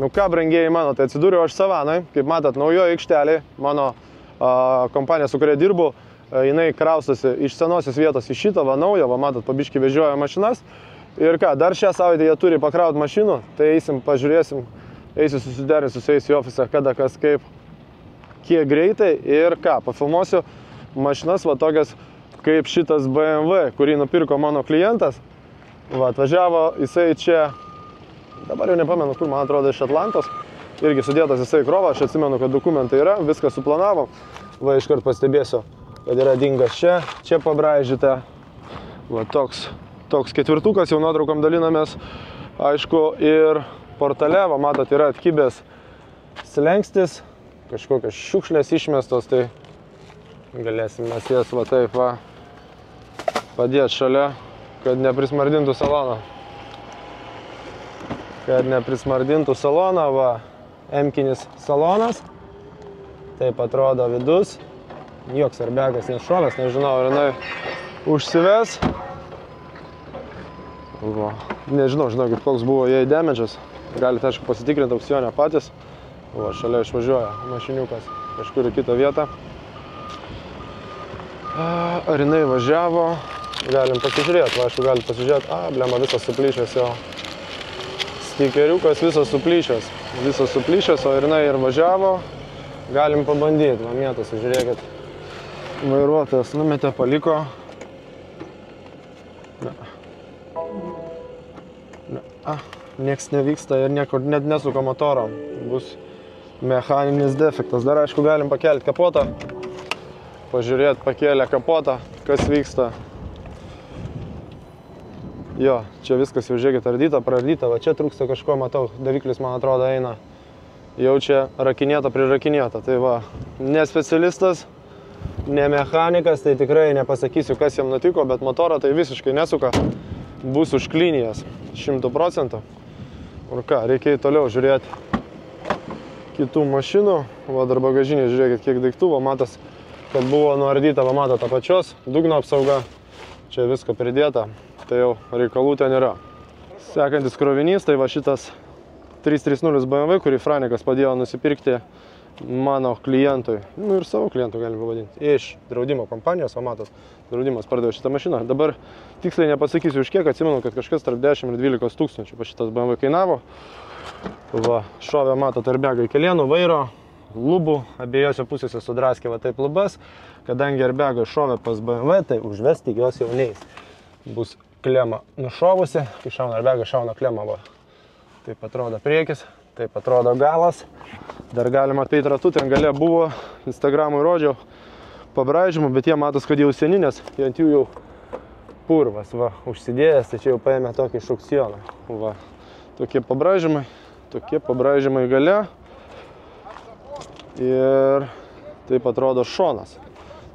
Nu ką, brangieji mano, tai atsidūriau aš Savanoj, kaip matot, naujoje aikštelėje, mano kompanija, su kuria dirbu, jinai kraustosi iš senosios vietos į šitą, va naują, va matot, pabiškį vežioja mašinas. Ir ką, dar šią savaitę jie turi pakrauti mašinų, tai eisim, pažiūrėsim, eisiu susiderinsiu su jais į ofisą, kada, kas, kaip, kiek greitai ir ką, pafilmuosiu mašinas va tokias kaip šitas BMW, kurį nupirko mano klientas. Va, atvažiavo jisai čia, dabar jau nepamenu, kur, man atrodo, iš Atlantos. Irgi sudėtas jisai krova, aš atsimenu, kad dokumentai yra, viską suplanavom. Va, iškart pastebėsiu, kad yra dingas čia, čia pabraižyta. Va, toks ketvirtukas, jau nuotraukom dalinamės. Aišku, ir portale, va, matot, yra atkibęs slengstis, kažkokios šiukšlės išmestos, tai galėsim mes jas va taip va padėti šalia, kad neprismardintų saloną. Kad neprismardintų saloną, va, M-kinis salonas. Taip atrodo vidus. Joks airbagas nešovęs, nežinau, ar jinai užsives. Va. Nežinau, žinokit, koks buvo jai damage'as. Galite, aišku, pasitikrinti aukcionę patys. Va, šalia išvažiuoja mašiniukas kažkur į kitą vietą. Ar jinai važiavo? Galim pasižiūrėti, va, aišku, galite pasižiūrėti. Blema, visas suplyšęs jau. Stikeriukas visas suplyšęs, o ir jinai ir važiavo. Galim pabandyti, va, mėtosi, žiūrėkit. Vairuotojas numetė, paliko. Nieks nevyksta ir niekur net nesuka motoro. Bus mechaninis defektas. Dar, aišku, galim pakelti kapotą. Pažiūrėti, pakėlė kapotą, kas vyksta. Jo, čia viskas jau, žiūrėkit, ardyta, praardyta, va čia trūksta kažko, matau, daviklis, man atrodo, eina. Jau čia rakinėta, prirakinėta, tai va, ne specialistas, ne mechanikas, tai tikrai nepasakysiu, kas jam nutiko, bet motorą tai visiškai nesuka, bus užklinijęs 100%. Ir ką, reikia toliau žiūrėti kitų mašinų, va dar bagažinė, žiūrėkit, kiek daiktų, va matas, kad buvo nuardyta, va matot, apačios, dugno apsauga, čia visko pridėta. Tai jau reikalų ten yra. Sekantis krovinys, tai va šitas 330 BMW, kurį Franikas padėjo nusipirkti mano klientui, nu ir savo klientų galim pavadinti, iš draudimo kompanijos, va matot, draudimas pardavė šitą mašiną. Dabar tiksliai nepasakysiu už kiek, atsimenu, kad kažkas tarp 10 ir 12 tūkstančių pa šitas BMW kainavo. Va, šovė, matot, airbagą į kelienų, vairo, lubų, abiejose pusėse sudraskė va taip lubas, kadangi airbagą šovė pas BMW, tai užvesti jos jau neis. Bus klema nušovusi, kai šauna airbagą, šauna klema, va. Taip atrodo priekis, taip atrodo galas. Dar galima apeiti ratu, ten gale buvo, Instagramui rodžiau pabraižymų, bet jie matos, kad jau seninės, ant jų jau purvas, va, užsidėjęs, tai čia jau paėmė tokį iš aukciono. Va, tokie pabraižymai gale. Ir taip atrodo šonas.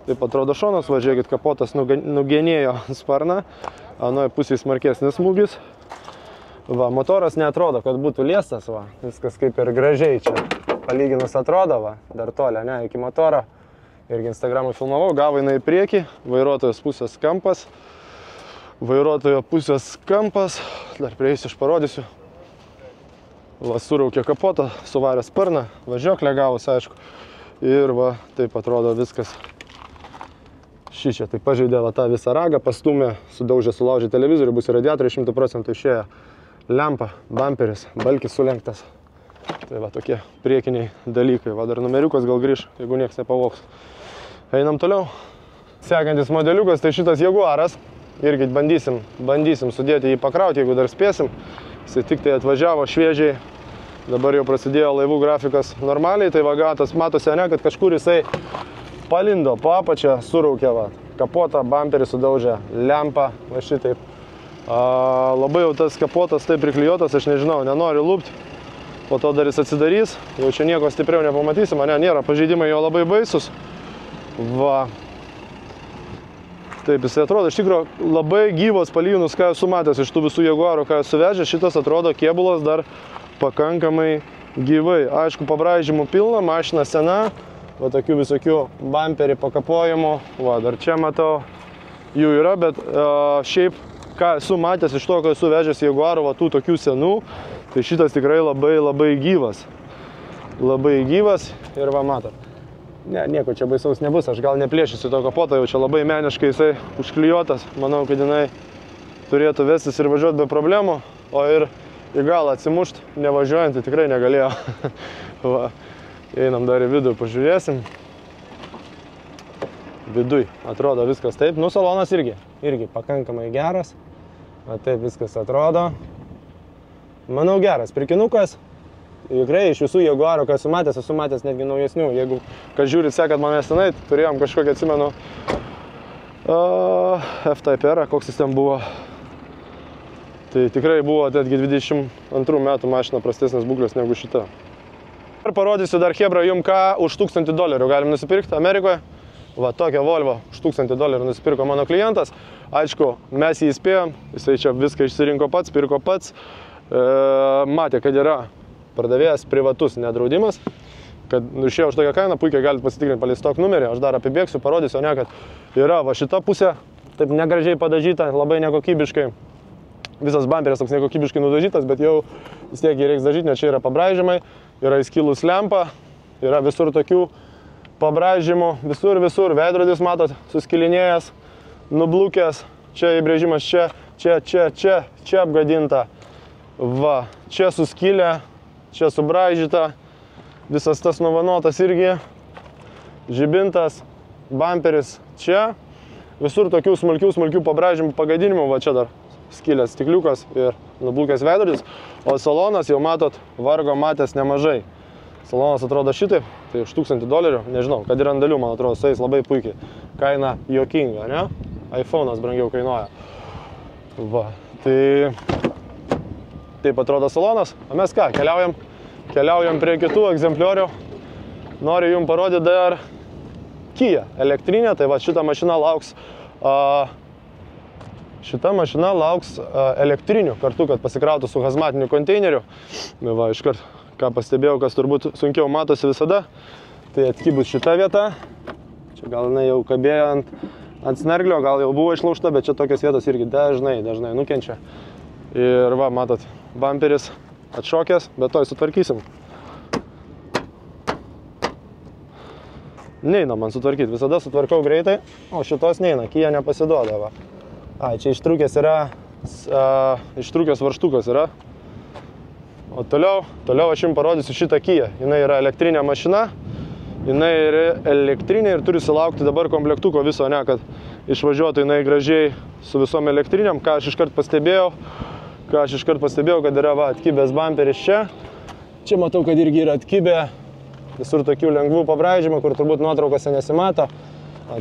Taip atrodo šonas, va, žiūrėkit, kapotas nugenėjo sparną, anoje pusėje smarkesnis smūgis. Va, motoras neatrodo, kad būtų liestas, va, viskas kaip ir gražiai čia palyginus atrodo, va, dar toli, ne, iki motoro. Irgi Instagramui filmavau, gavo jinai į priekį, vairuotojos pusės kampas. Vairuotojo pusės kampas, dar prieisiu, aš parodysiu. Va, suraukė kapotą, suvarė sparną, važiuoklę gavus, aišku. Ir va, taip atrodo viskas. Šičia, tai pažeidė va tą visą ragą, pastumė, sudaužė, sulaužė televizorių, bus radiatoriai 100% išėjo. Lempa, bamperis, balkis sulenktas. Tai va tokie priekiniai dalykai. Va dar numeriukas gal grįž, jeigu nieks nepavoks. Einam toliau. Sekantis modeliukas, tai šitas Jaguaras. Irgi bandysim sudėti jį pakrauti, jeigu dar spėsim. Jis tik tai atvažiavo šviežiai. Dabar jau prasidėjo laivų grafikas normaliai. Tai va gatas, matosi, ne, kad kažkur jisai palindo po apačią, suraukė, va, kapotą, bamperį sudaužė, lempą, va šitaip. Labai jau tas kapotas taip priklijuotas, aš nežinau, nenori lūpti. Po to dar jis atsidarys, jau čia nieko stipriau nepamatysim, ne, nėra, pažeidimai jo labai baisus. Va. Taip, jis atrodo, iš tikrųjų, labai gyvas palyginus, ką esu matęs iš tų visų Jaguarų, ką esu vežęs, šitas atrodo kėbulas dar pakankamai gyvai. Aišku, pabraižymų pilna, mašina sena, va tokių visokių bamperį pakapojimų, va, dar čia matau, jų yra, bet šiaip, ką esu matęs iš to, ką esu vežęs Jaguarų, va, tų tokių senų, Tai šitas tikrai labai gyvas. Labai gyvas ir va matot. Ne, nieko čia baisaus nebus, aš gal neplėšysiu to kapoto, jau čia labai meniškai jisai užklijuotas. Manau, kad jinai turėtų vestis ir važiuoti be problemų, o ir į galą atsimušt nevažiuojant, tai tikrai negalėjo. Va, einam dar į vidų, pažiūrėsim. Viduj atrodo viskas taip, nu salonas irgi pakankamai geras. Va, taip viskas atrodo. Manau geras, pirkinukas. Tikrai iš visų Jaguarų, ką esu matęs netgi naujesnių. Jeigu, kad žiūrit, sekat manęs tenai, turėjom kažkokį, atsimenu, F-Type R, koks jis ten buvo. Tai tikrai buvo netgi 22 metų mašina prastesnės būklės negu šita. Ir parodysiu dar Hebra jums, ką už $1000 galim nusipirkti Amerikoje. Va, tokią Volvo už $1000 nusipirko mano klientas. Aišku, mes jį įspėjom, jisai čia viską išsirinko pats, pirko pats. Matė, kad yra pardavėjas privatus nedraudimas, kad išėjo už tokią kainą, puikiai galite pasitikrinti palei stok numerį, aš dar apibėgsiu, parodysiu, ne, kad yra va šita pusė, taip negražiai padažyta, labai nekokybiškai, visas bamperis toks nekokybiškai nudažytas, bet jau vis tiek jį reiks dažyti, nes čia yra pabraižymai, yra įskilus lempa, yra visur tokių pabraižymų, visur, veidrodis, matot, suskilinėjęs, nublukęs, čia įbrėžimas, čia apgadinta, va, čia suskilę, čia subraižyta, visas tas nuvanotas irgi, žibintas, bamperis čia, visur tokių smulkių pabraižymų, pagadinimų, va čia dar skilęs stikliukas ir nublukęs veidrodis, o salonas jau matot, vargo matęs nemažai. Salonas atrodo šitaip, tai už $1000, nežinau, kad ir ant dalių, man atrodo, su jais labai puikiai. Kaina juokinga, ne? iPhone'as brangiau kainuoja. Va, tai taip atrodo salonas, o mes ką, keliaujam prie kitų egzempliorių. Noriu jums parodyti dar Kia elektrinė, tai va šita mašina lauks elektrinių kartu, kad pasikrautų su hazmatiniu konteineriu. Va, iškart, ką pastebėjau, kas turbūt sunkiau matosi visada, tai atkibus šita vieta. Čia gal jinai jau kabėjo ant snerglio, gal jau buvo išlaužta, bet čia tokios vietos irgi dažnai nukenčia. Ir va, matot, bamperis atšokęs, bet to sutvarkysim. Neina man sutvarkyti, visada sutvarkau greitai, o šitos neina, Kia nepasiduoda. Va. Ai, čia ištrūkęs varžtukas yra. O toliau aš jums parodysiu šitą Kia. Jinai yra elektrinė mašina, jinai yra elektrinė ir turi sulaukti dabar komplektuko viso, ne, kad išvažiuotų jinai gražiai su visom elektriniam, ką aš iškart pastebėjau, kad yra va, atkibęs bamperis čia. Čia matau, kad irgi yra atkibę visur tokių lengvų pabraižymų, kur turbūt nuotraukose nesimato.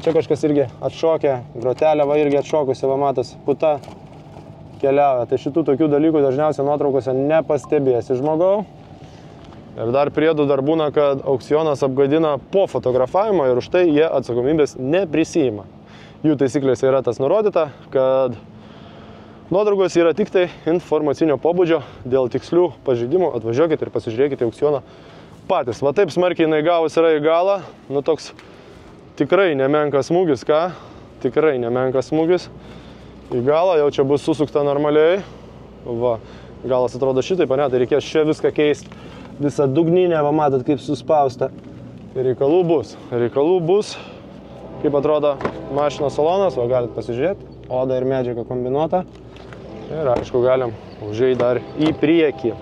Čia kažkas irgi atšokė, grotelė va irgi atšokusi, va matos, puta keliauja. Tai šitų tokių dalykų dažniausiai nuotraukose nepastebėsi žmogau. Ir dar priedų dar būna, kad aukcionas apgadina po fotografavimo ir už tai jie atsakomybės neprisijima. Jų taisyklėse yra tas nurodyta, kad nuotraukos yra tik tai informacinio pobūdžio, dėl tikslių pažeidimų atvažiuokite ir pasižiūrėkite aukcioną patys. Va taip smarkiai jinai gavus yra į galą, nu toks tikrai nemenkas smūgis, ką? Tikrai nemenkas smūgis į galą, jau čia bus susukta normaliai. Va, galas atrodo šitaip, ne, tai reikės čia viską keisti, visą dugninę, va matot kaip suspausta. Reikalų bus, kaip atrodo mašinos salonas, va galit pasižiūrėti, oda ir medžiaga kombinuota. Ir aišku, galim užeiti dar į priekį.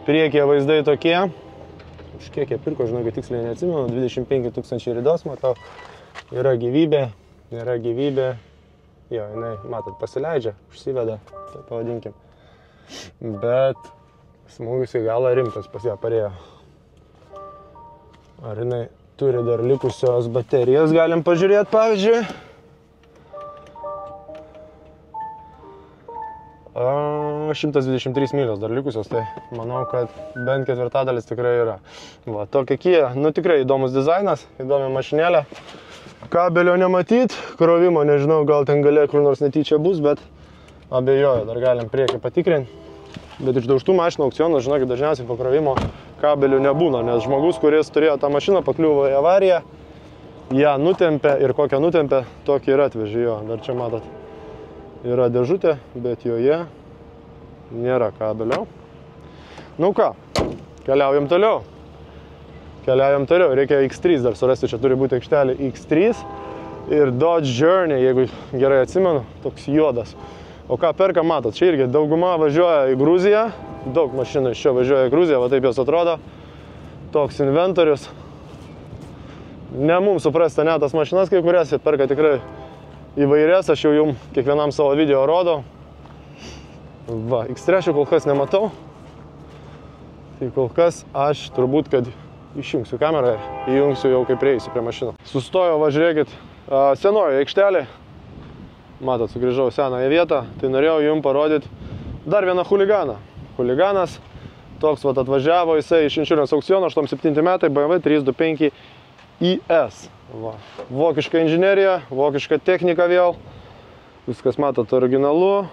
Priekyje vaizdai tokie. Už kiek jie pirko, žinau, kad tiksliai neatsimenu, 25 000 ridos, matau. Yra gyvybė. Jo, jinai, matot, pasileidžia, užsiveda, tai pavadinkim. Bet smūgis į galą rimtas pas ją parėjo. Ar jinai turi dar likusios baterijos, galim pažiūrėti, pavyzdžiui. 123 mylios dar likusios, tai manau, kad bent ketvirtadalis tikrai yra. Va, tokia Kia, nu tikrai įdomus dizainas, įdomi mašinėlė. Kabelio nematyt, krovimo nežinau, gal ten galė kur nors netyčia bus, bet abejoju, dar galim priekį patikrinti. Bet iš daužtų mašinų aukcionų, žinokit, dažniausiai po krovimo kabelių nebūna, nes žmogus, kuris turėjo tą mašiną, pakliuvo į avariją, ją nutempė ir kokią nutempė, tokį ir atvežė jo. Dar čia matot, yra dėžutė, bet joje Nėra kabelio. Nu ką, keliaujam toliau. Reikia X3 dar surasti, čia turi būti aikštelė X3 ir Dodge Journey, jeigu gerai atsimenu, toks juodas. O ką perka, matot, čia irgi dauguma važiuoja į Gruziją, daug mašinų iš čia važiuoja į Gruziją, va taip jos atrodo. Toks inventorius. Ne mums suprasta net tas mašinas kai kurias, jie perka tikrai įvairias, aš jau jums kiekvienam savo video rodau. Va, X3 kol kas nematau. Tai kol kas aš turbūt, kad išjungsiu kamerą ir įjungsiu jau kaip prieisiu prie mašinų. Sustojau, va žiūrėkit, senojo aikštelė. Matot, sugrįžau senąją vietą, tai norėjau jums parodyti dar vieną chuliganą. Chuliganas, toks vat atvažiavo jisai iš Insurance aukciono, 87 metai, BMW 325 IS. Va. Vokiška inžinerija, vokiška technika vėl. Viskas matot originalu.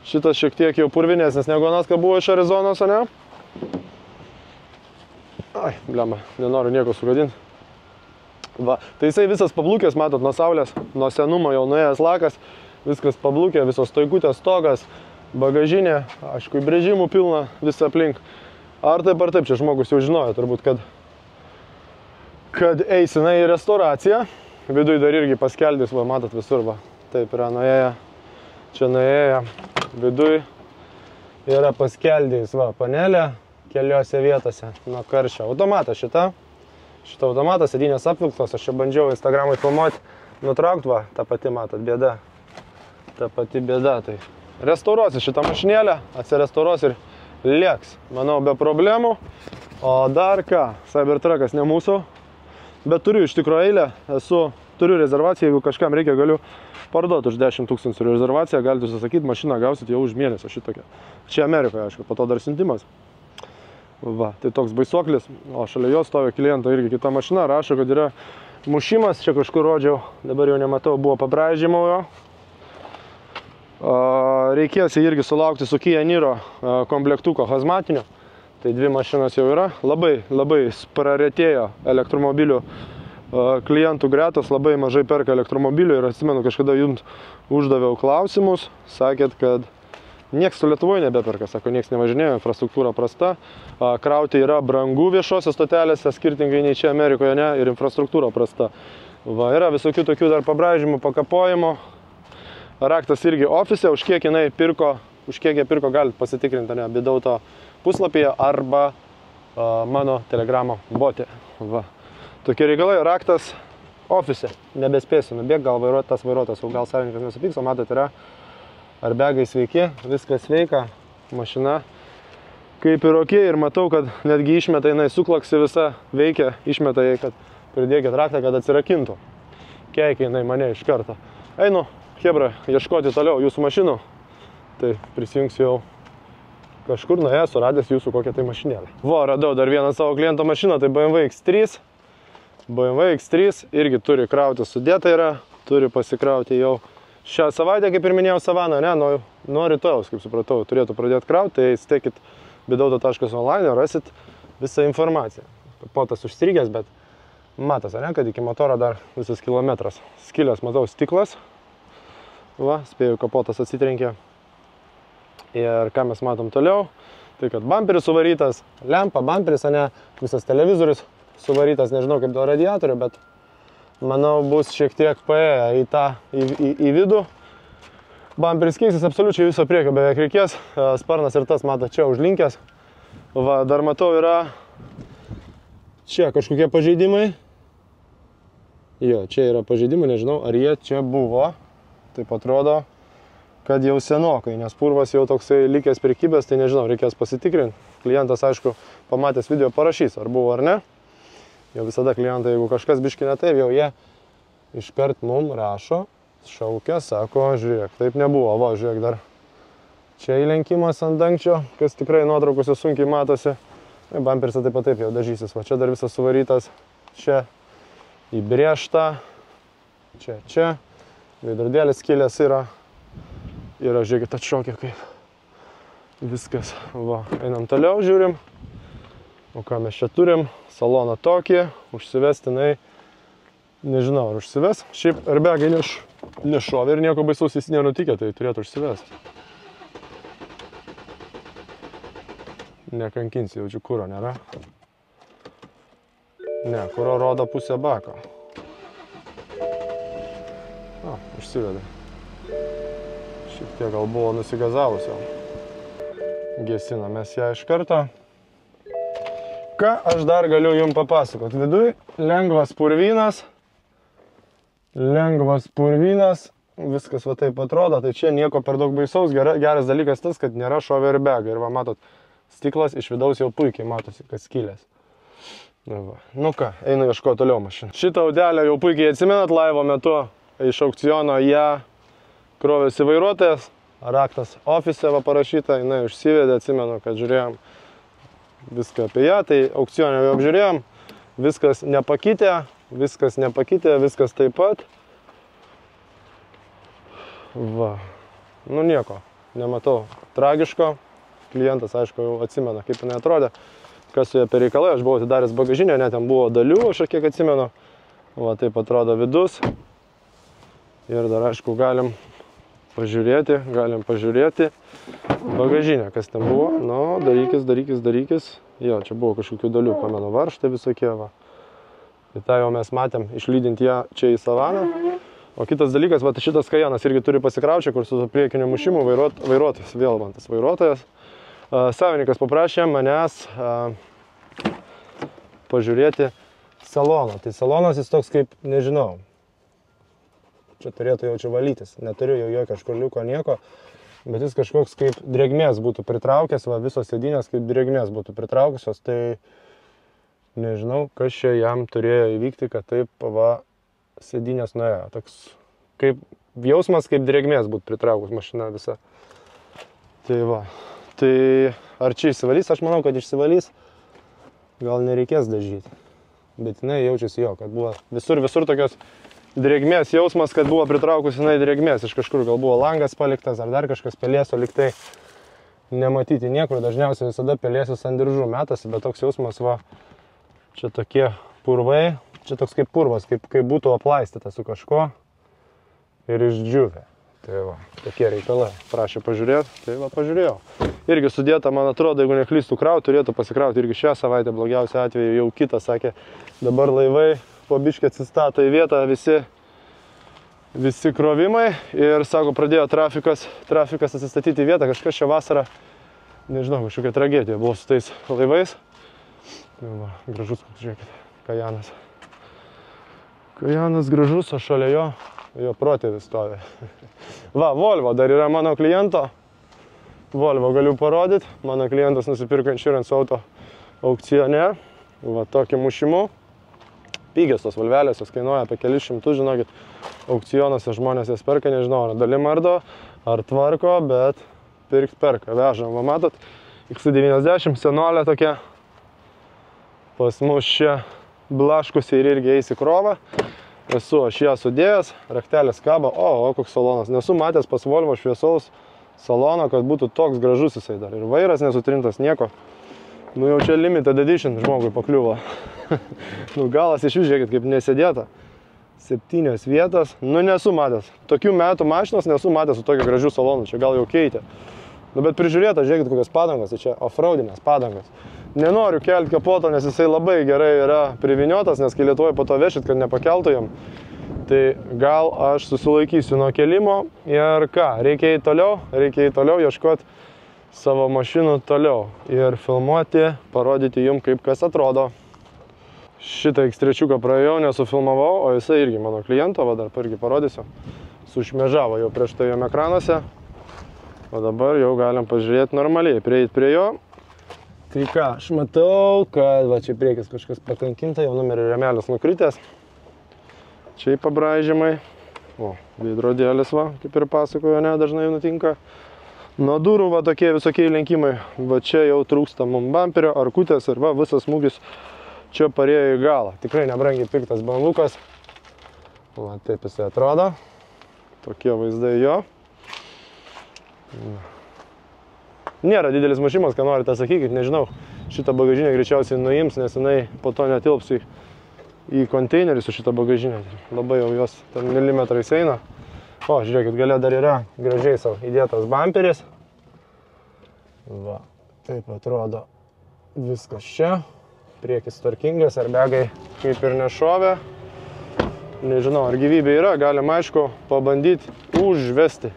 Šitas šiek tiek jau purvinesnis negu anas, ką buvo iš Arizonos, ne? Ai, blemba, nenoriu nieko sugadinti. Va, tai jisai visas pablūkęs, matot, nuo saulės, nuo senumo jau nuėjęs lakas, viskas pablūkė, visos stoikutės, stogas, bagažinė, aišku, įbrėžimų pilna visą aplink. Ar taip, čia žmogus jau žinojo turbūt, kad eisina į restauraciją. Viduj dar irgi paskeldys, va, matot visur, va, taip yra nuėję, čia nuėję, viduj yra paskeldys, va, panelė keliose vietose nuo karščio. Automatas šita automatas, sėdynės apvilktos, aš čia bandžiau Instagramui filmuoti, nutraukt, va, ta pati, matot, bėda. Ta pati bėda, tai restauruosi šitą mašinėlę, atsirestauruos ir lieks, manau, be problemų. O dar ką, Cybertruckas ne mūsų, bet turiu iš tikro eilę, turiu rezervaciją, jeigu kažkam reikia, galiu parduoti už 10 000 rezervaciją, galite susakyti, mašiną gausit jau už mėnesio šitokią. Čia Amerikoje, aišku, po to dar siuntimas. Va, tai toks baisuoklis, o šalia jo stovi kliento irgi kita mašina, rašo, kad yra mušimas, čia kažkur rodžiau, dabar jau nematau, buvo pabraižymo jo. Reikės irgi sulaukti su Kia Niro komplektuko hazmatinio, tai dvi mašinos jau yra, labai praretėjo elektromobilių klientų gretos, labai mažai perka elektromobilių ir atsimenu, kažkada jums uždaviau klausimus, sakėt, kad nieks su Lietuvoje nebeperka, sako, nieks nevažinėjo, infrastruktūra prasta, krauti yra brangu viešose stotelėse, skirtingai nei čia Amerikoje, ne, ir infrastruktūra prasta. Va, yra visokių tokių dar pabraižymų, pakapojimo. Raktas irgi ofise, už kiek jie pirko, galite pasitikrinti, ne, Bidauto puslapyje arba mano Telegramo bote. Va. Tokie reikalai, raktas ofise, nebespėsiu nubėgti, gal tas vairuotojas, gal savininkas nesupyks, o matot, yra Arbegai sveiki, viskas sveika, mašina kaip ir ok, ir matau, kad netgi išmeta, jinai suklaksi visa, veikia, išmeta jai, kad pridėkit raktą, kad atsirakintų. Keikia jinai mane iš karto. Einu, hebra, ieškoti toliau jūsų mašinų, tai prisijungsiu jau kažkur nuėjęs, suradęs jūsų kokią tai mašinėlę. Va, radau dar vieną savo kliento mašiną, tai BMW X3. BMW X3 irgi turi krauti, sudėta yra, turi pasikrauti jau šią savaitę, kaip ir minėjau, Savana, ne, nuo rytojaus, kaip supratau, turėtų pradėti krauti, tai stekit bidauto.online, rasit visą informaciją. Kapotas užstrigęs, bet matas, ne, kad iki motoro dar visas kilometras. Skilės, matau, stiklas. Va, spėjau, kapotas atsitrenkė. Ir ką mes matom toliau, tai kad bamperis suvarytas, lempa, bamperis, ne, visas televizorius suvarytas, nežinau kaip do radiatorių, bet manau, bus šiek tiek paėję į vidų. Bamperis keisis absoliučiai viso priekio beveik reikės. Sparnas ir tas, mato, čia užlinkęs. Va, dar matau, yra čia kažkokie pažeidimai. Jo, čia yra pažeidimai, nežinau, ar jie čia buvo. Taip atrodo, kad jau senokai, nes purvas jau toksai likęs prikibęs, tai nežinau, reikės pasitikrinti. Klientas, aišku, pamatęs video parašys, ar buvo ar ne. Jau visada klientai, jeigu kažkas biški ne taip, jau jie iškart mum rašo, šaukia, sako, žiūrėk, taip nebuvo, va, žiūrėk, dar čia įlenkimas ant dangčio, kas tikrai nuotraukose sunkiai matosi. Bamperis taip pat taip jau dažysis, va, čia dar visas suvarytas, čia įbrėžta, čia, veidrodėlis skilės yra, žiūrėkit, atšokia kaip viskas, va, einam toliau, žiūrim, o ką mes čia turim. Saloną tokį, užsivestinai, nežinau, ar užsives. Šiaip airbagai nešovė ir nieko baisaus jis nenutikė, tai turėtų užsivesti. Nekankinsi, jaučiu, kuro nėra. Ne, kuro rodo pusę bako. O, užsivedė. Šiek tiek gal buvo nusigazavus jau. Gesinamės ją iš karto. Ką aš dar galiu jums papasakot? Viduj lengvas purvynas. Lengvas purvynas. Viskas va taip atrodo. Tai čia nieko per daug baisaus. Geras dalykas tas, kad nėra šovė ir bega. Ir va matot, stiklas iš vidaus jau puikiai matosi, kad skylės. Nu ką, einu ieškoti toliau mašiną. Šitą audelę jau puikiai atsimenat, laivo metu iš aukciono ją krovėsi vairuotojas. Raktas ofise va parašyta, jinai užsivedė, atsimenu, kad žiūrėjom viską apie ją, tai aukcionę jau apžiūrėjom, viskas nepakitė, viskas taip pat. Va, nu nieko, nematau tragiško, klientas aišku jau atsimena, kaip jinai atrodė, kas su ją per reikalai, aš buvau atidaręs bagažinę, net ten buvo dalių, aš kiek atsimenu, va taip atrodo vidus ir dar aišku galim pažiūrėti bagažinę, kas ten buvo. Nu, darykis. Jo, čia buvo kažkokių dalių, pamenu, varžtai visokie, va. Tai tą jau mes matėm, išlydint ją čia į savaną. O kitas dalykas, va, šitas Cayennas irgi turi pasikraučią, kur su priekiniu mušimu vairuotojas, vėl man tas vairuotojas. Savininkas paprašė manęs pažiūrėti saloną. Tai salonas jis toks kaip, nežinau, čia turėtų jau čia valytis, neturiu jau jokio škurliuko nieko, bet jis kažkoks kaip drėgmės būtų pritraukęs, va visos sėdynės kaip drėgmės būtų pritraukusios, tai nežinau, kas čia jam turėjo įvykti, kad taip va sėdynės nuėjo. Toks kaip jausmas, kaip drėgmės būtų pritraukus mašina visa. Tai va, tai ar čia išsivalys? Aš manau, kad išsivalys, gal nereikės dažyti, bet jinai jaučiasi jo, kad buvo visur tokios drėgmės jausmas, kad buvo pritraukus jinai drėgmės. Iš kažkur gal buvo langas paliktas, ar dar kažkas pelėsio liktai nematyti niekur. Dažniausiai visada pelėsis ant diržų metasi, bet toks jausmas va, čia tokie purvai, čia toks kaip purvas, kaip būtų aplaistyta su kažko ir išdžiūvė. Tai va, tokie reikalai. Prašė pažiūrėti, tai va pažiūrėjau. Irgi sudėta, man atrodo, jeigu neklystų kraut, turėtų pasikrauti irgi šią savaitę, blogiausią atveju jau kitą, sakė, dabar laivai po biškį atsistato į vietą visi krovimai ir, sako, pradėjo trafikas atsistatyti į vietą, kažkas šią vasarą, nežinau, kažkokia tragedija buvo su tais laivais. Va, gražus, žiūrėkit, Cayennas. Cayennas gražus, o šalia jo protėvis stovi. Va, Volvo dar yra mano kliento. Volvo galiu parodyti. Mano klientas nusipirko insurance auto aukcione. Va, tokį mušimu. Pigios tos Volvelės, jos kainuoja apie kelis šimtus, žinokit, aukcionuose žmonės jas perka, nežinau, ar dalim ardo, ar tvarko, bet perka, vežam, va matot, X90, senolė tokia, pas mus čia blaškusi ir irgi eis į krovą, esu aš ją sudėjęs, raktelis kaba, o koks salonas, nesu matęs pas Volvo šviesaus salono, kad būtų toks gražus jisai dar, ir vairas nesutrintas, nieko. Nu jau čia limited edition žmogui pakliuvo. Nu galas iš vis, žiūrėkit, kaip nesėdėta. 7 vietas. Nu nesu matęs. Tokių metų mašinos nesu matęs su tokiu gražiu salonu. Čia gal jau keitė. Nu bet prižiūrėta, žiūrėkit, kokios padangos. Tai čia offroadinės padangos. Nenoriu kelti kapoto, nes jisai labai gerai yra priviniotas, nes kai Lietuvoje po to vešit, kad nepakeltų jam. Tai gal aš susilaikysiu nuo kelimo ir ką, reikia į toliau ieškoti savo mašinų toliau ir filmuoti, parodyti jums, kaip kas atrodo. Šitą X3 praėjau, nesufilmavau, o jisai irgi mano kliento, va dar irgi parodysiu, sušmežavo jau prieš tai jam ekranuose, o dabar jau galim pažiūrėti normaliai, prieiti prie jo. Tai ką, aš matau, kad va čia priekis kažkas pakankinta, jau numerio rėmelis nukritęs, čia į pabraižymai, o veidrodėlis va, kaip ir pasakojo, ne, dažnai nutinka. Nuo durų va tokie visokie lenkimai, va čia jau trūksta mum bamperio, arkutės ir va visas smūgis čia parėjo į galą. Tikrai nebrangiai pirktas banlukas. Va taip jisai atrodo. Tokie vaizdai jo. Nėra didelis mušimas, ką norite sakykit, nežinau. Šitą bagažinę greičiausiai nuims, nes jinai po to netilps į konteinerį su šitą bagažinę. Labai jau jos ten milimetrais eina. O, žiūrėkit, gale dar yra gražiai savo įdėtas bamperis. Va, taip atrodo Viskas čia. Priekis tvarkingas, airbagai kaip ir nešovė. Nežinau, ar gyvybė yra, galim aišku pabandyti užvesti.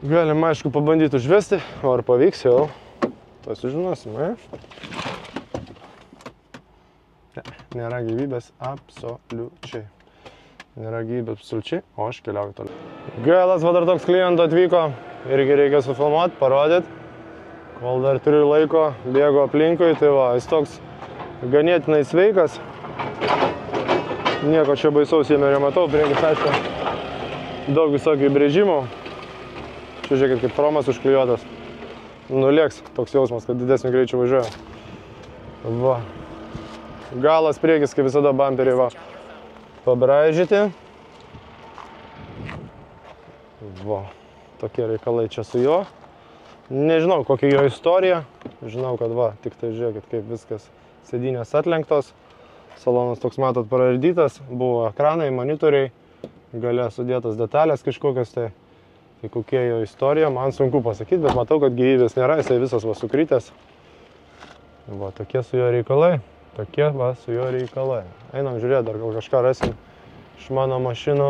Galim aišku pabandyti užvesti, o ar pavyks jau, pasižinosim, Ne, nėra gyvybės absoliučiai. Nėra gyvybės absoliučiai, o aš keliauju toliau. Gailas, va dar toks klientų atvyko, irgi reikia sufilmuoti, parodyti. Kol dar turiu laiko, bėgu aplinkui, tai va, jis toks ganėtinai sveikas. Nieko čia baisaus jame nematau, priekis aišku, daug visokių įbrėžimų. Čia žiūrėkit, kaip chromas užklijuotas. Nulėks toks jausmas, kad didesniu greičiu važiuoja. Va. Galas priekis, kaip visada bumperiai, va. Pabraižyti. Va. Tokie reikalai čia su juo. Nežinau, kokia jo istorija. Žinau, kad va, tik tai žiūrėkit, kaip viskas sėdynės atlenktos. Salonas toks, matot, praardytas. Buvo ekranai, monitoriai. Gale sudėtas detalės kažkokios. Tai kokia jo istorija, man sunku pasakyti, bet matau, kad gyvybės nėra. Jisai visas va sukrytęs. Va, tokie su jo reikalai. Tokie va su jo reikalai. Einam žiūrėti, dar gal kažką rasim iš mano mašinų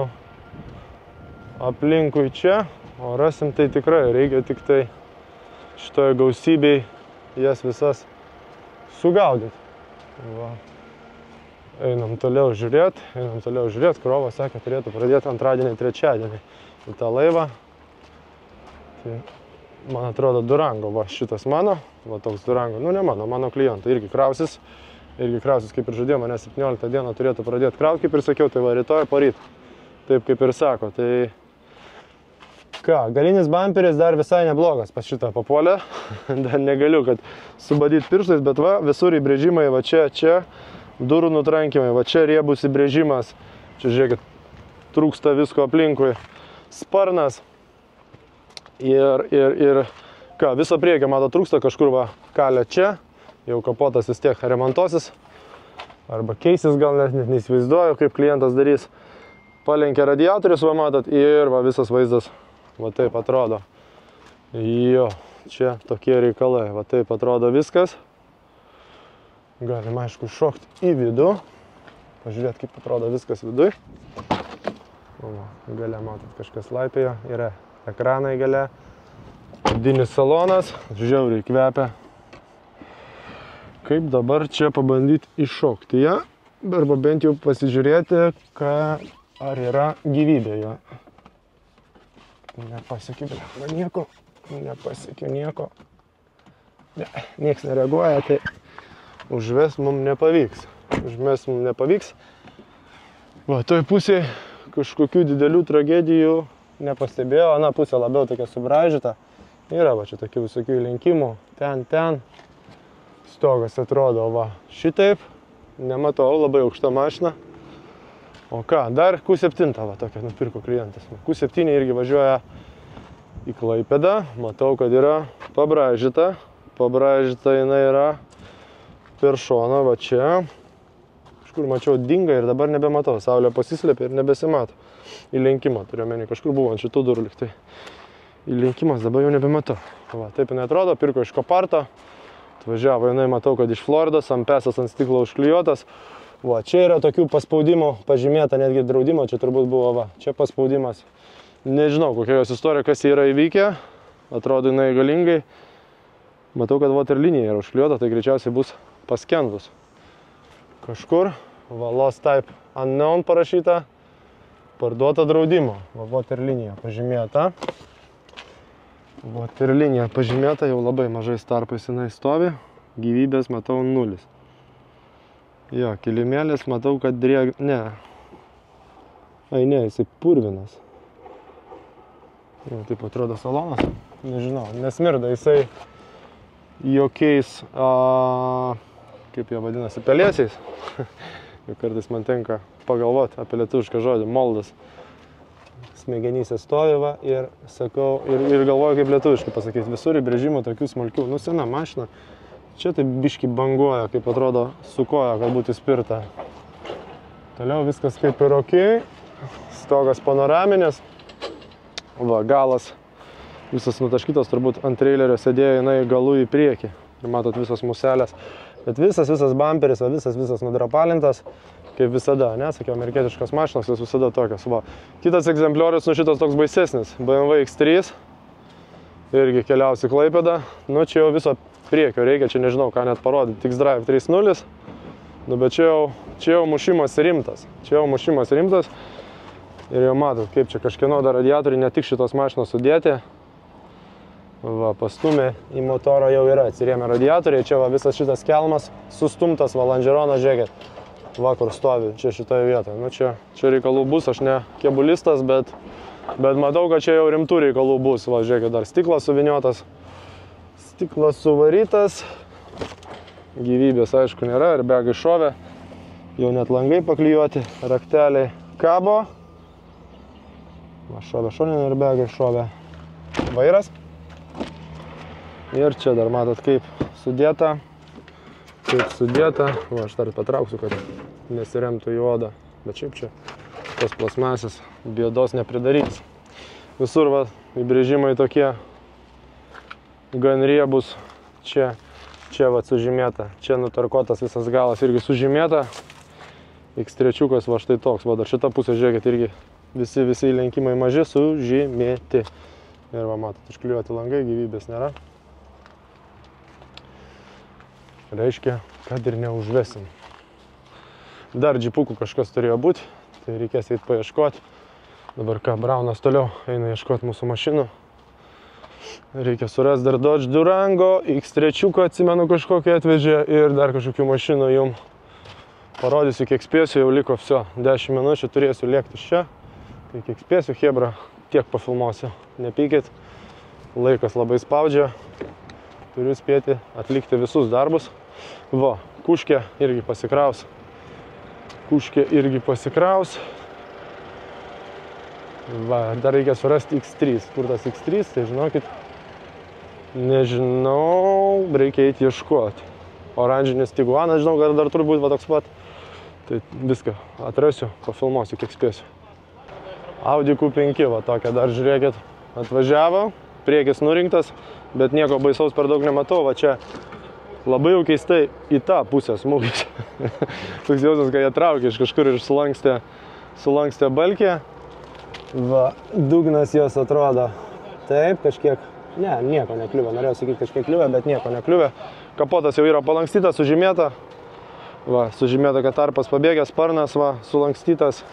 aplinkui čia. O rasim tai tikrai, reikia tik tai šitoje gausybėj jas visas sugaudyti. Va. Einam toliau žiūrėti. Krova sakė, turėtų pradėti antradienį, trečiadienį į tą laivą. Tai, man atrodo, Durango, va, šitas mano, va toks Durango, nu ne mano klientų, irgi krausis, kaip ir žadėjo, mane 17 dieną turėtų pradėti krauti, kaip ir sakiau, tai va, rytoj poryt, taip kaip ir sako, tai ką, galinis bumperis dar visai neblogas pas šitą papuolę, dar negaliu, kad subadyti pirštais, bet va, visur įbrėžimai, va čia, durų nutrankimai, va čia riebus įbrėžimas, čia žiūrėkit, trūksta visko aplinkui, sparnas ir ką, viso priekio, mato, trūksta kažkur va, kalė čia, jau kapotas vis tiek remontosis, arba keisis, gal net neįsivaizduoju, kaip klientas darys, palenkia radiatorius, va matot, ir va visas vaizdas, va taip atrodo. Jo, čia tokie reikalai, va taip atrodo viskas. Galim aišku šokti į vidų, pažiūrėti, kaip atrodo viskas viduj. Gale matot, kažkas laipėjo, yra ekranai gale, vidinis salonas, žiauriai kvepia. Kaip dabar čia pabandyti iššokti ją, arba bent jau pasižiūrėti, ar yra gyvybė jo. Nepasiekiu nieko. Ne, nieks nereaguoja, tai užvest mums nepavyks. Va, toj pusėje kažkokių didelių tragedijų nepastebėjau, ana pusė labiau tokia subraižyta. Yra va čia tokių visokių įlenkimų, ten. Stogas atrodo, va, šitaip, nematau, labai aukšta mašina. O ką, dar Q7 va tokia nupirko klientas. Q7 irgi važiuoja į Klaipėdą, matau, kad yra pabraižyta jinai yra per šoną, va čia. Kažkur mačiau dinga ir dabar nebematau, saulė pasislėpė ir nebesimato. Įlenkimą turiu omeny, kažkur buvo ant šitų durų liktai. Įlenkimas dabar jau nebematau. Va, taip jinai atrodo, pirko iš Koparto. Atvažiavo jinai, matau, kad iš Floridos, ampesas ant stiklo užklijuotas. Va, čia yra tokių paspaudimų pažymėta, netgi draudimo, čia turbūt buvo, va, čia paspaudimas. Nežinau, kokia jos istorija, kas yra įvykę. Atrodo jinai galingai. Matau, kad waterlinija yra užklijuota, tai greičiausiai bus paskendus. Kažkur, va, lost type unknown parašyta, parduota draudimo, va, waterlinija pažymėta. Waterlinija pažymėta, jau labai mažais tarpais jinai stovi, gyvybės matau 0. Jo, kilimėlis matau, kad ne. Ai ne, jisai purvinas. Jau, taip atrodo salonas, nežinau, nesmirda, jisai jokiais, kaip jie vadinasi, pelėsiais. Jau kartais man tenka pagalvoti apie lietuvišką žodį, moldas. Smegenyse stovi va, ir sakau, ir galvoju, kaip lietuviškai pasakyti. Visur įbrėžimų tokių smulkių, nu sena mašina. Čia taip biški banguoja, kaip atrodo, su koja galbūt įspirta. Toliau viskas kaip ir ok. Stogas panoraminis. Va, galas visas nutaškytas, turbūt ant trailerio sėdėjo jinai galų į priekį. Ir matot visas muselės. Bet visas bamperis, visas nudrapalintas, kaip visada, ne, sakiau, amerikietiškas mašinos, jos visada tokios. Va. Kitas egzempliorius, nu šitas toks baisesnis, BMW X3, irgi keliausi Klaipėdą, nu čia jau viso priekio reikia, čia nežinau, ką net parodyti, X-Drive 3.0, nu bet čia jau mušimas rimtas, ir jau matot, kaip čia kažkieno dar radiatoriai, ne tik šitos mašinos sudėti. Va, pastumė į motorą jau yra, atsirėmė radiatoriai, čia va visas šitas kelmas sustumtas, va Langeronas, žiūrėkit, va kur stovi, čia šitoje vietoje. Nu čia reikalų bus, aš ne kebulistas, bet matau, kad čia jau rimtų reikalų bus. Va, žiūrėkit, dar stiklas suviniotas, stiklas suvarytas, gyvybės aišku nėra, airbagai šovė, jau net langai paklijuoti, rakteliai kabo, va šovė šoninė airbagai šovė, vairas. Ir čia dar matot, kaip sudėta, va, aš dar patrauksiu, kad nesiremtų į odą, bet šiaip čia tos plasmasės bėdos nepridarys. Visur, va, įbrėžimai tokie gan riebus, čia va sužymėta, čia nutarkuotas visas galas irgi sužymėta, X3, va štai toks, va dar šita pusė, žiūrėkit, irgi visi lenkimai maži sužymėti. Ir va, matot, užklijuoti langai, gyvybės nėra. Reiškia, kad ir neužvesim. Dar džipukų kažkas turėjo būti, tai reikės eiti paieškoti. Dabar ką, Braunas toliau eina ieškoti mūsų mašinų. Reikia surasti dar Dodge Durango, X3, atsimenu, kažkokį atvežė ir dar kažkokių mašinų jums parodysiu, kiek spėsiu, jau liko viso 10 minučių, turėsiu lėkti iš čia. Tai kiek spėsiu, chebra, tiek pafilmuosiu. Nepykit, laikas labai spaudžia, turiu spėti atlikti visus darbus. Va, kuškė irgi pasikraus. Va, dar reikia surasti X3. Kur tas X3, tai žinokit, nežinau, reikia eiti ieškoti. Oranžinis Tiguanas, žinau, kad dar turi būti va toks pat. Tai viską atrasiu, pafilmuosiu, kiek spėsiu. Audi Q5, va tokia dar žiūrėkit, atvažiavo, priekis nurinktas, bet nieko baisaus per daug nematau, va čia labai jau keistai į tą pusę smūgis. Toks jausmas, kad jie traukė iš kažkur ir sulankstė balkė. Va, dugnas jos atrodo taip, kažkiek, ne, nieko nekliuvė, norėjau sakyti kažkiek kliuvė, bet nieko nekliuvė. Kapotas jau yra palankstytas, sužymėta. Va, sužymėta, kad tarpas pabėgęs, sparnas, va, sulankstytas,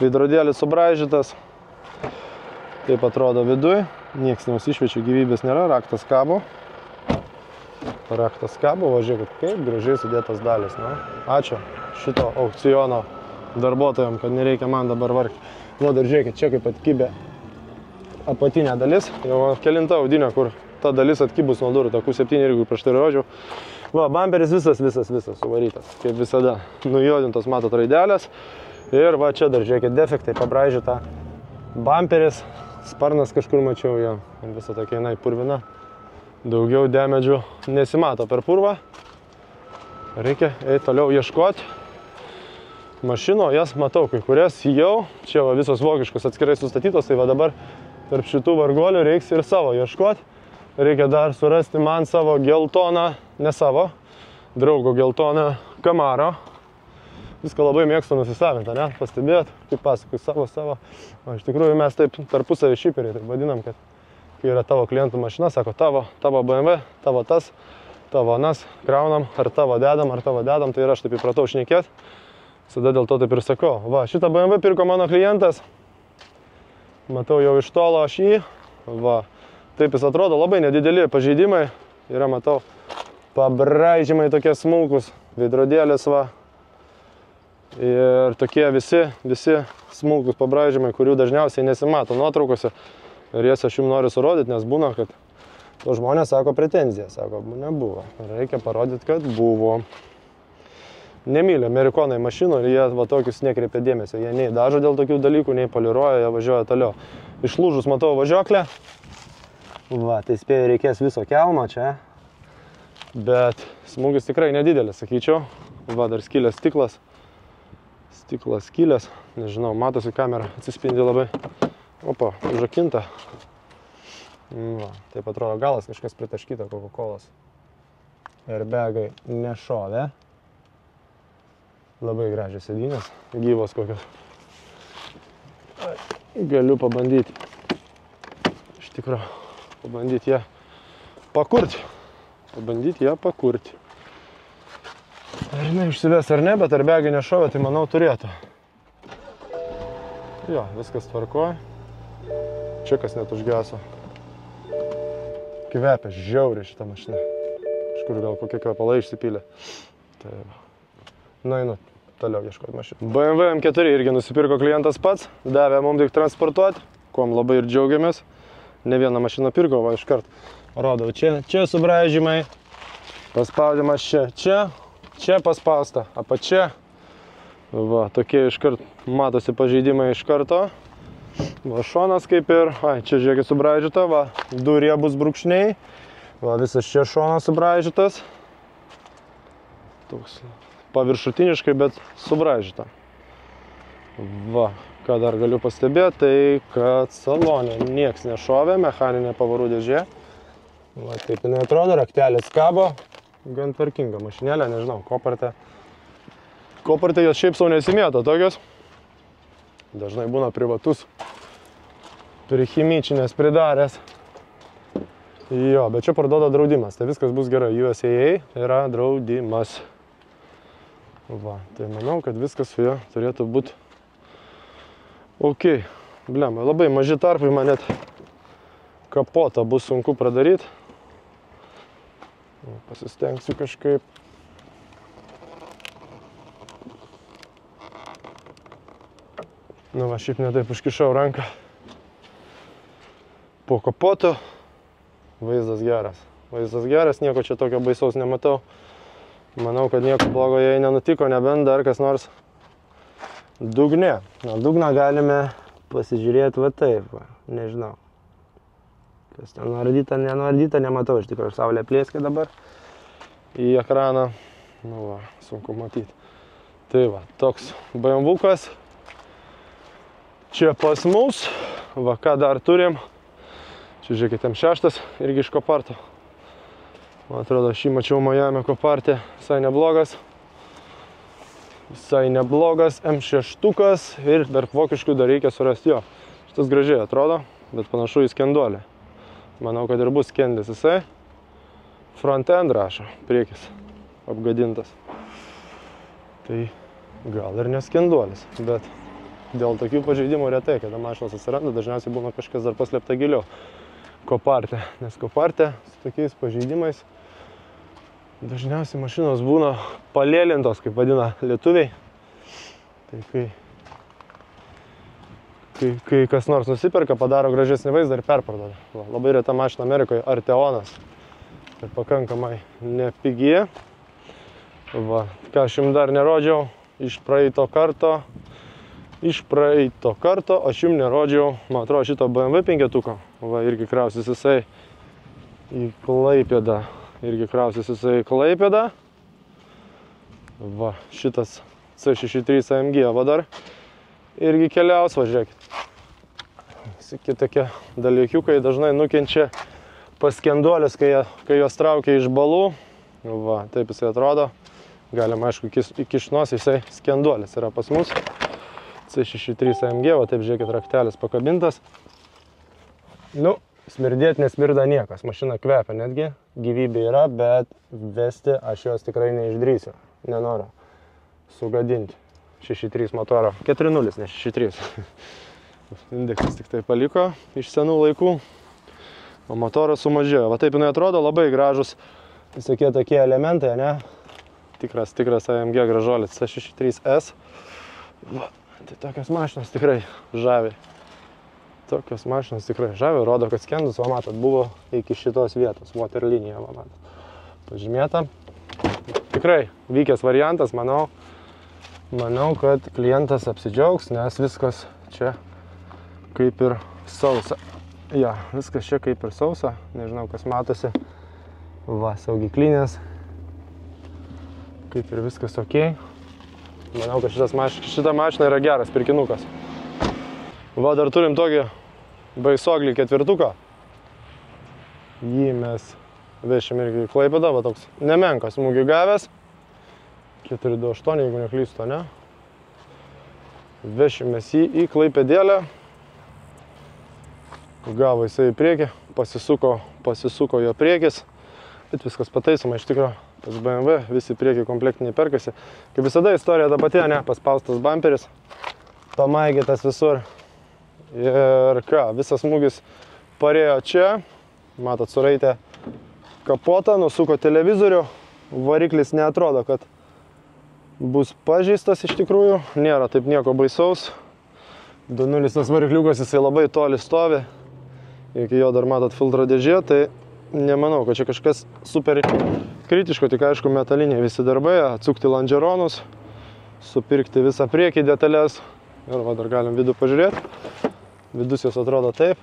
veidrodėlis subraižytas. Taip atrodo viduj, nieks neusišviečia, gyvybės nėra, raktas kabo. Va, žiūrėkit, kaip gražiai sudėtas dalis. Na, ačiū šito aukciono darbuotojam, kad nereikia man dabar vargti. Va, dar žiūrėkit, čia kaip atkibė apatinė dalis. Jau kelinta audinė, kur ta dalis atkibus nuo durų, tokių 7 irgi prieš tai rodžiau. Va, bamperis visas suvarytas, kaip visada. Nujodintos, matot, raidelės. Ir va, čia dar žiūrėkit, defektai, pabraižyta bamperis. Sparnas kažkur mačiau jo, visą tokia jinai purvina. Daugiau demedžių nesimato per purvą. Reikia eiti toliau ieškoti. Mašino, jas matau, kai kurias jau. Čia va visos vokiškos atskirai sustatytos, tai va dabar tarp šitų vargolių reiks ir savo ieškoti. Reikia dar surasti man savo geltoną, ne savo, draugo geltoną Camaro. Viską labai mėgstu nusisavinti, ne? Pastebėjot, kaip pasakoju, savo. O iš tikrųjų mes taip tarpusavį šiperiai taip vadinam, kad kai yra tavo klientų mašina, sako tavo BMW, tavo tas, tavo anas, kraunam, ar tavo dedam, tai ir aš taip įpratau šnekėti. Visada dėl to taip ir sakau. Va, šitą BMW pirko mano klientas. Matau jau iš tolo aš jį. Va, taip jis atrodo, labai nedideli pažeidimai. Yra, matau, pabraižymai tokie smulkus, veidrodėlis, va. Ir tokie visi smulkus pabraižymai, kurių dažniausiai nesimato nuotraukose. Ir jas aš jums noriu surodyti, nes būna, kad to žmonės sako pretenziją, sako, nebuvo. Reikia parodyti, kad buvo. Nemyli amerikonai mašinų ir jie va tokius nekreipia dėmesio. Jie nei dažo dėl tokių dalykų, nei poliruoja, jie važiuoja toliau. Išlūžus matau važiuoklę. Va, tai spėjau, reikės viso kelmo čia. Bet smūgis tikrai nedidelis, sakyčiau. Va, dar skylės stiklas. Stiklas skylės. Nežinau, matosi kamera, atsispindi labai. Opa, užrakinta. Va, taip atrodo galas, kažkas pritaškyta Coca-Colos. airbagai nešovė. Labai gražios sėdynės, gyvos kokios. Galiu pabandyti. Iš tikrųjų, pabandyti ją pakurti. Ar jinai išsives ar ne, bet airbagai nešovė, tai manau turėtų. Jo, viskas tvarkoja. Čekas net užgeso. Kvepia žiauriai šitą mašiną. Kažkur gal kokie kvepalai išsipylė. Tai va. Einu toliau ieškoti mašiną. BMW M4 irgi nusipirko klientas pats. Davė mums tik transportuoti, kuom labai ir džiaugiamės. Ne vieną mašiną pirko, va iškart rodau. Čia subraižymai. Paspaudimas čia paspausta. Apačia. Va, tokie iškart matosi pažeidimai iš karto. Va, šonas kaip ir, čia žiūrėkit subraižyta, va, 2 riebus brūkšniai. Va, visas čia šonas subraižytas. Toks paviršutiniškai, bet subraižyta. Va, ką dar galiu pastebėti, tai kad salone nieks nešovė, mechaninė pavarų dėžė. Va, taip jinai atrodo, raktelis kabo. Gan tvarkinga mašinėlė, nežinau, kopartė. Kopartė jos šiaip sau nesimėto tokios. Dažnai būna privatus. Prihimyčinės pridaręs. Jo, bet čia parduoda draudimas. Tai viskas bus gerai. USAA yra draudimas. Va, tai manau, kad viskas su juo turėtų būti ok. Blema, labai maži tarpai, man net kapotą bus sunku pradaryti. Pasistengsiu kažkaip. Nu va, šiaip netaip užkišau ranką. Po kapoto vaizdas geras. Nieko čia tokio baisaus nematau. Manau, kad nieko blogo jai nenutiko, nebent dar kas nors dugne. Na, dugną galime pasižiūrėti va taip, va. Nežinau. Kas ten nuardyta, nenuardyta, nematau. Iš tikrųjų, saulė plėskė dabar į ekraną. Nu va, sunku matyti. Tai va, toks BMW-kas. Čia pas mus, va ką dar turim, čia žiūrėkit M6, irgi iš koparto. Man atrodo, šį mačiau Miami kopartė, visai neblogas. M6 ir dar vokiškų dar reikia surasti jo. Šitas gražiai atrodo, bet panašu į skenduolį. Manau, kad ir bus skendis jisai. Front end rašo, priekis apgadintas. Tai gal ir neskenduolis, bet dėl tokių pažeidimų retai, kada mašinos atsiranda, dažniausiai būna kažkas dar paslėpta giliau. Kopartė, nes kopartė su tokiais pažeidimais dažniausiai mašinos būna palėlintos, kaip vadina lietuviai. Tai kai kas nors nusiperka, padaro gražesnį vaizdą ir perparduoda. Labai reta mašina Amerikoje, Arteonas. Tai pakankamai nepigi. Va, ką aš jums dar nerodžiau, iš praeito karto, aš jums nerodžiau, man atrodo, šito BMW 5-tuko. Va, irgi krausis jisai į Klaipėdą. Va, šitas C63 AMG va dar irgi keliaus, va, žiūrėkit. Visi tokie dalykiukai dažnai nukenčia paskenduolis, kai jos traukia iš balų. Va, taip jisai atrodo. Galima, aišku, įkišti nosį, jisai skenduolis yra pas mus. C63 AMG, va taip žiūrėkit, raktelis pakabintas. Nu, smirdėti nesmirda niekas, mašina kvepia netgi, gyvybė yra, bet vesti aš jos tikrai neišdrysiu, nenoriu sugadinti 6.3 motoro. 4.0, ne 6.3. Indeksas tik tai paliko iš senų laikų, o motoras sumažėjo. Va taip jinai atrodo, labai gražus visokie tokie elementai, ne? Tikras AMG gražuolis C63S. Va, tai tokios mašinos tikrai žavi. Rodo, kad skendus, va matot, buvo iki šitos vietos, waterlinija, va matot, pažymėta. Tikrai vykęs variantas, manau, kad klientas apsidžiaugs, nes viskas čia kaip ir sausa. Ja, viskas čia kaip ir sausa, nežinau, kas matosi. Va, saugiklinės, kaip ir viskas ok. Manau, kad šita mašina yra geras pirkinukas. Va, dar turim tokį baisoglį 4-tuką. Jį mes Vešim irgi į Klaipėdą, va toks nemenkas smūgį gavęs. 428, jeigu neklystu, ne? Vešimės jį į Klaipėdėlę. Gavo jisai į priekį, pasisuko jo priekis. Bet viskas pataisoma iš tikro. Pas BMW visi priekį komplektiniai perkasi. Kaip visada istorija ta pati, ne? Paspaustas bamperis. Pamaigytas visur. Ir ką, visas smūgis parėjo čia. Matot, suraitė kapotą, nusuko televizorių. Variklis neatrodo, kad bus pažeistas iš tikrųjų. Nėra taip nieko baisaus. 2.0 tas varikliukas, jisai labai toli stovi. Iki jo dar matot filtro dėžė, tai nemanau, kad čia kažkas super kritiško, tik aišku metaliniai visi darbai, atsukti lonžeronus, supirkti visą priekį detalės. Ir va, dar galim vidų pažiūrėti. Vidus jos atrodo taip.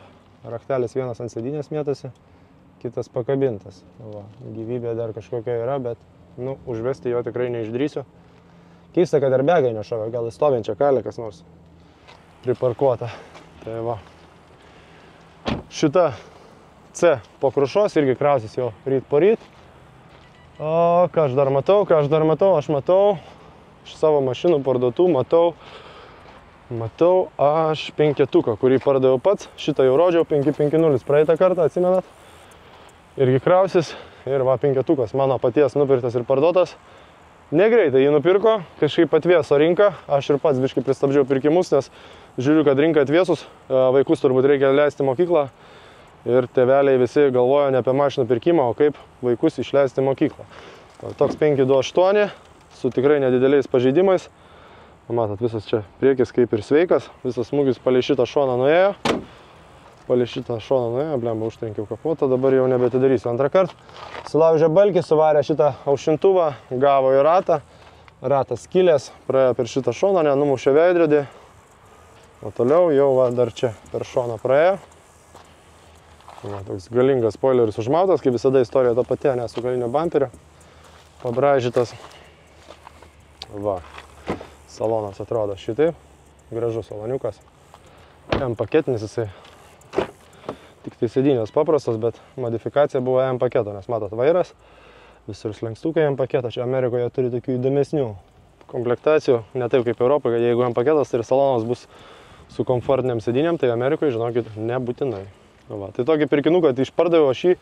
Raktelis vienas ant sėdynės mėtasi, kitas pakabintas. Va, gyvybė dar kažkokia yra, bet užvesti jo tikrai neišdrysiu. Keista, kad dar begai nešovė, gal į stovinčią kalę kas nors priparkuota. Tai va. Šita C po krušos irgi krausis jau ryt po ryt. O ką aš dar matau, aš matau iš savo mašinų parduotų, matau aš 5-tuką, kurį pardaviau pats. Šitą jau rodžiau, 550 praeitą kartą, atsimenat. Irgi krausis. Ir va, 5-tukas mano paties nupirktas ir parduotas. Negreitai jį nupirko, kažkaip atvėso rinką. Aš ir pats biškai pristabdžiau pirkimus, nes žiūriu, kad rinka atvėsus. Vaikus turbūt reikia leisti mokyklą. Ir tėveliai visi galvojo ne apie mašinų pirkimą, o kaip vaikus išleisti mokyklą. Toks 528 su tikrai nedideliais pažeidimais. Matot, visas čia priekis kaip ir sveikas. Visas smūgis palei šitą šoną nuėjo. Blemba, užtrenkiau kapotą, dabar jau nebetidarysiu antrą kartą. Sulaužė balkį, suvarė šitą aušintuvą, gavo į ratą. Ratas skilės, praėjo per šitą šoną, nenumušė veidrodį. O toliau jau va, dar čia per šoną praėjo. Va, toks galingas spoileris užmautas, kaip visada istorija ta pati, ne, su galinio bamperio. Pabraižytas. Va, salonas atrodo šitaip. Gražus saloniukas. M paketinis jisai. Tik tai sėdynės paprastas, bet modifikacija buvo M paketo, nes matot vairas. Visur slenkstukai M paketo. Čia Amerikoje turi tokių įdomesnių komplektacijų. Ne taip kaip Europoje, kad jeigu M paketas, tai ir salonas bus su komfortiniam sėdynėm, tai Amerikoje, žinokit, nebūtinai. Va, tai tokį pirkinuką, tai išpardaviau aš jį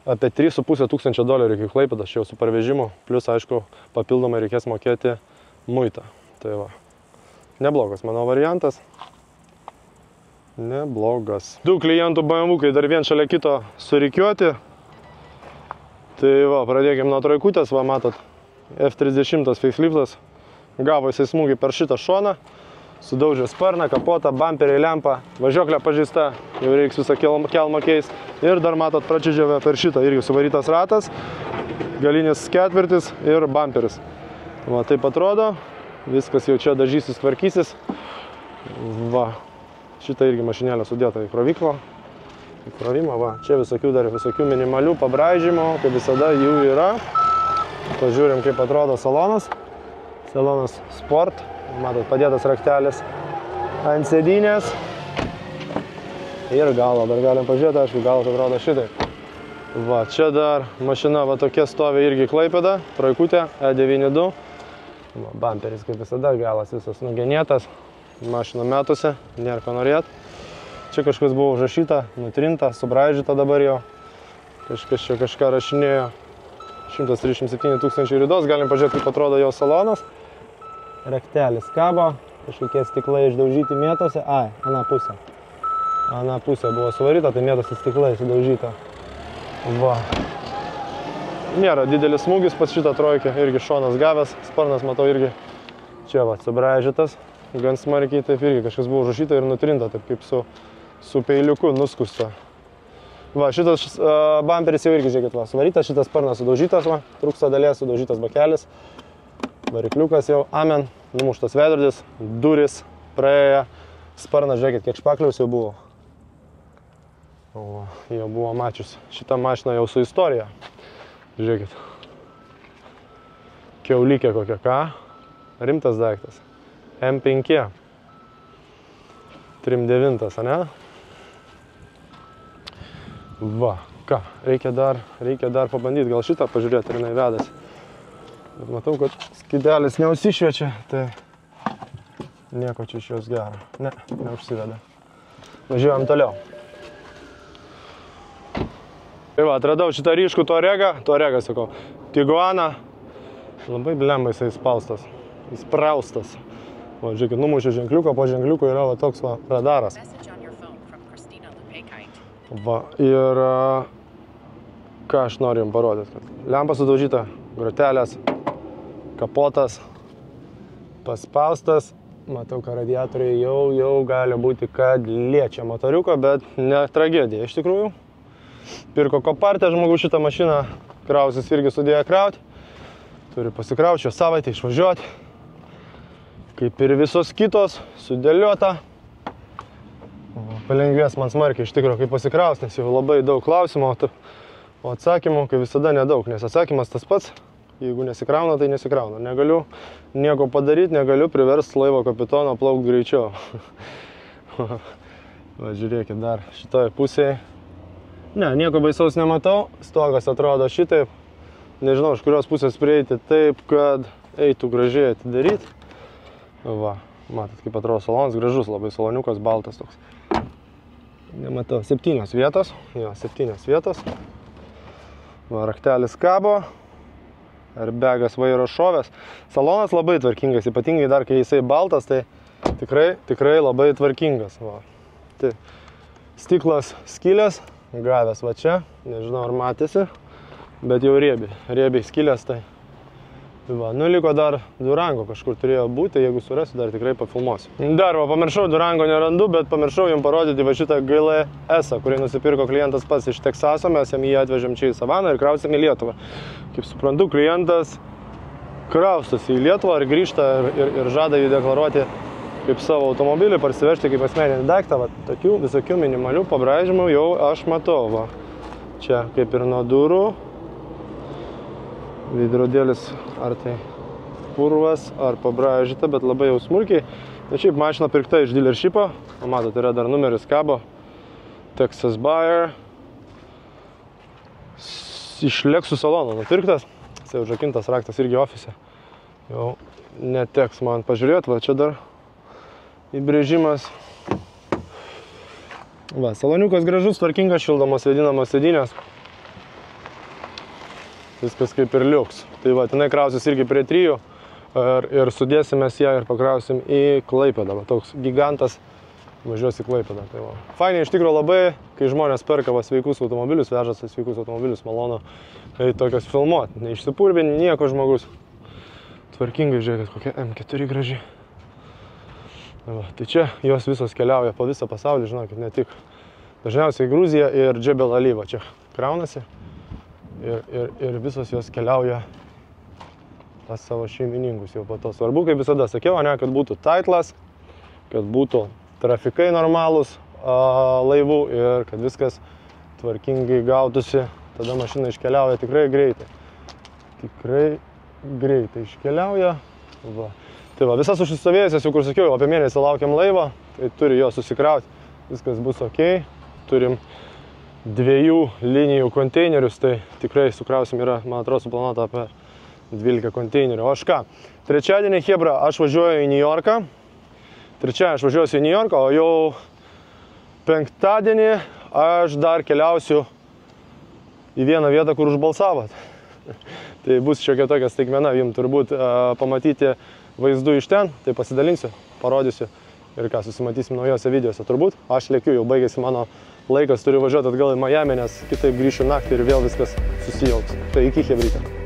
apie $3,500 iki Klaipėdos, čia jau su parvežimu, plus aišku papildomai reikės mokėti muitą. Tai va, neblogas mano variantas. Neblogas. Du klientų BMW-kai dar vien šalia kito surikiuoti. Tai va, pradėkime nuo traikutės, va matot, F30 faceliftas, gavo jisai smūgį per šitą šoną. Sudaužė sparną, kapotą, bamperį, lempą, važiuoklę pažįsta, jau reiks visą kelmą keist. Ir dar matot, pračižiavę per šitą irgi suvarytas ratas, galinis ketvirtis ir bamperis. Va, taip atrodo, viskas jau čia dažysis, tvarkysis. Va, šitą irgi mašinėlę sudėta į kroviklą. Įkrovimą, va, čia visokių minimalių pabraižymų, kaip visada jų yra. Pažiūrim, kaip atrodo salonas. Salonas Sport. Matot, padėtas raktelis ant sėdynės. Ir galą dar galim pažiūrėti, aišku, galas atrodo šitaip. Va, čia dar mašina va tokia stovi irgi Klaipėda, traikutė E92. Va, bamperis kaip visada, galas visas nugenėtas, mašina metusi, nėra ką norėt. Čia kažkas buvo užrašyta, nutrinta, subraižyta dabar jau. Kažkas čia kažką rašinėjo. 137 000 ridos, galim pažiūrėti, kaip atrodo jo salonas. Raktelis kabo, kažkokie stiklai išdaužyti mėtosi. Ai, ana pusė buvo suvaryta, tai mėtosi stiklai sudaužyta. Va. Nėra didelis smūgis pas šitą trojkę, irgi šonas gavęs, sparnas matau irgi čia va, subraižytas, gan smarkiai, taip irgi kažkas buvo užrašyta ir nutrinta, taip kaip su peiliuku nuskusta. Va, šitas bamperis jau irgi, žiūrėkit, va, suvarytas, šitas sparnas sudaužytas, va, trūksta dalies, sudaužytas bakelis. Varikliukas jau, amen, numuštas veidrodis, durys praėjo, sparnas, žiūrėkit, kiek špakliaus jau buvo. O, jau buvo mačius. Šitą mašiną jau su istorija. Žiūrėkit. Kiaulikė kokia, ką? Rimtas daiktas. M5. Trim 9, ane? Va. ką, reikia dar pabandyti, gal šitą pažiūrėti, ar jinai vedasi. Bet matau, kad skydelis neužsišviečia, tai nieko čia iš jos gero. Ne, neužsiveda. Važiuojam toliau. Tai va, atradau šitą ryškų Tuaregą, sakau, Tiguaną. Labai blemba jisai įspraustas. Va, žiūrėkit, numušė ženkliuką, po ženkliuko yra va, toks va, radaras. Va, ir ką aš noriu jums parodyti, kad lempa sudaužyta, grotelės, kapotas, paspaustas, matau, kad radiatoriai jau gali būti, kad liečia motoriuką, bet ne tragedija iš tikrųjų. Pirko kopartę žmogus šitą mašiną, krausis irgi sudėjo krauti, turi pasikrauti šią savaitę, išvažiuoti, kaip ir visos kitos, sudėliota. Palengvės man smarkiai iš tikrųjų, kai pasikraus, nes jau labai daug klausimų, o atsakymų, kaip visada, nedaug, nes atsakymas tas pats, jeigu nesikrauna, tai nesikrauna. Negaliu nieko padaryti, negaliu priversti laivo kapitono plaukti greičiau. Va, žiūrėkit, dar šitoje pusėje. Ne, nieko baisaus nematau, stogas atrodo šitaip. Nežinau, iš kurios pusės prieiti taip, kad eitų gražiai atidaryti. Va, matot, kaip atrodo salonas, gražus, labai saloniukas, baltas toks. Nematau, 7 vietos. Jo, 7 vietos. Va, raktelis kabo. Airbagas vairo šovės. Salonas labai tvarkingas, ypatingai dar kai jisai baltas, tai tikrai labai tvarkingas. Va. Tai stiklas skylės, gavęs va čia, nežinau ar matėsi, bet jau riebiai skylės, tai va, nu liko dar Durango kažkur turėjo būti, jeigu surasiu, dar tikrai pafilmuosiu. Dar va, pamiršau, Durango nerandu, bet pamiršau jums parodyti va šitą GLS-ą, kurį nusipirko klientas pats iš Teksaso, mes jam jį atvežėm čia į Savaną ir krausim į Lietuvą. Kaip suprantu, klientas kraustosi į Lietuvą ir grįžta ir žada jį deklaruoti kaip savo automobilį, parsivežti kaip asmeninį daiktą. Va, tokių visokių minimalių pabraižymų jau aš matau. Va. Čia kaip ir nuo durų. Veidrodėlis ar tai purvas, ar pabraižyta, bet labai jau smulkiai. Na šiaip mašina pirkta iš dealershipo. Matot, yra dar numeris kabo. Texas Buyer. Iš Lexus salono nupirktas. Jisai užrakintas raktas irgi ofise. Jau neteks man pažiūrėti. Va, čia dar įbrėžimas. Va, saloniukas gražus, tvarkingas, šildomas, vėdinamas sėdynės. Viskas kaip ir liuks. Tai va, tenai krausis irgi prie 3 ir sudėsimės ją ir pakrausim į Klaipėdą. Va, toks gigantas važiuos į Klaipėdą. Tai va. Fainiai iš tikrųjų labai, kai žmonės perka va, sveikus automobilius, vežasi sveikus automobilius, malonu tokios filmuoti. Neišsipurvini nieko žmogus. Tvarkingai, žiūrėkit, kokia M4 graži. Va, tai čia jos visos keliauja po visą pasaulį, žinokit, ne tik. Dažniausiai Gruzija ir Džebel Ali va čia kraunasi. Ir visos jos keliauja pas savo šeimininkus jau po to. Svarbu, kaip visada sakiau, ne, kad būtų taitlas, kad būtų trafikai normalūs laivų ir kad viskas tvarkingai gautųsi. Tada mašina iškeliauja tikrai greitai. Tikrai greitai iškeliauja. Va. Tai va, visas užsistovėjęs, jau kur sakiau, apie mėnesį laukiam laivo, tai turi jo susikrauti. Viskas bus ok. Turim 2 linijų konteinerius, tai tikrai sukrausim yra, man atrodo, suplanuota apie 12 konteinerių. O aš ką? Trečiadienį, Hebra, aš važiuoju į New Yorką. Trečiadienį aš važiuosiu į New Yorką, o jau penktadienį aš dar keliausiu į vieną vietą, kur užbalsavot. Tai bus šiokia tokia staigmena, jums turbūt pamatyti vaizdų iš ten, tai pasidalinsiu, parodysiu ir ką, susimatysim naujose videose. Turbūt aš lėkiu, jau baigėsi mano laikas, turiu važiuoti atgal į Miami, nes kitaip grįšiu naktį ir vėl viskas susijauks. Tai iki, Hebrytė.